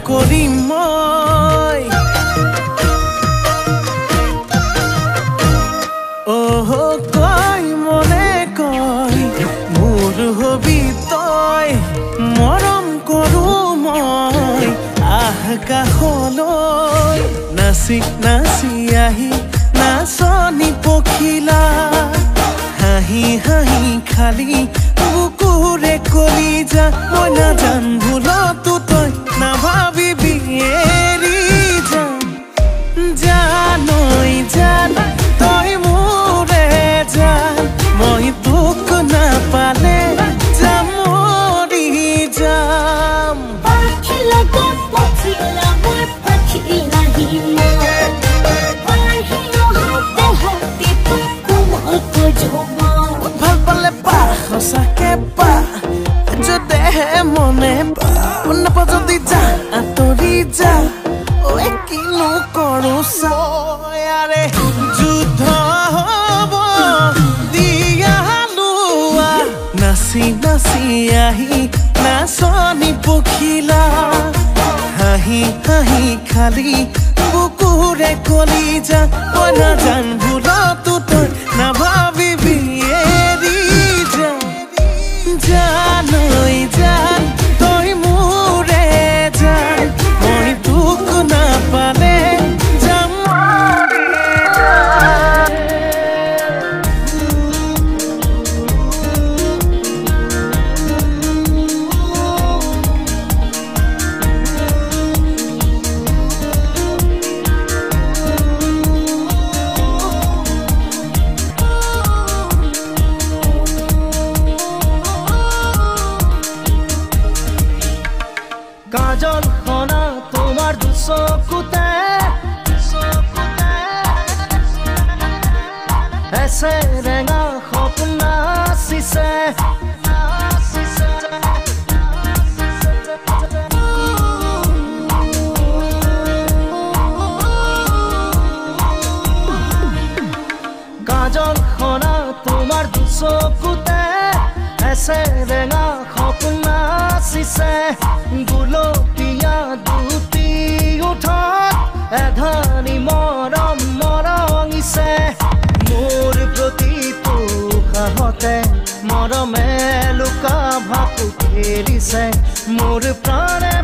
কৰিম মই কয় মনে কয় মোৰ হবি তই মৰম কৰো মই আকাশলৈ নাচি নাচি আহি নাচনি পখিলা হাঁহি হাঁহি খালি বুকুৰে কলিজা মই নাজান ভুলতো তই নাভাবিবি এৰি যাম জানৈ জান তই মোৰে জান মই তোক নাপালে যাম মৰি যাম পাখি লগত পঠিলা মই পাখি নাহি ভাল পালে পা সঁচাকে পা যদেহে মনে পা নাপা যদি যা আঁতৰি যা কিনো কৰো চাৰে যুদ্ধ হব দিয়া লোৱা নাচি নাচি আহি নাচনি পখিলা হাঁহি হাঁহি খালি বুকুৰে কলিজা মই নাজান ভুলতো তই নাভাবিবি এৰি যাম জানৈ জান তই মোৰে জান মই তোক নাপালে যাম কাজল খনা তোমাৰ দুচকুতে এসে ৰেঙা সপোন নাচিছে কাজল খনা তোমাৰ দুচকুতে এসে ৰেঙা সপোন নাচিছে গুলপীয়া দুটি উঠত এধানি মৰম মৰঙিছে মোৰ প্ৰতিটো সাহতে মৰমে লুকা ভাকু খেলিছে মোৰ প্ৰাণে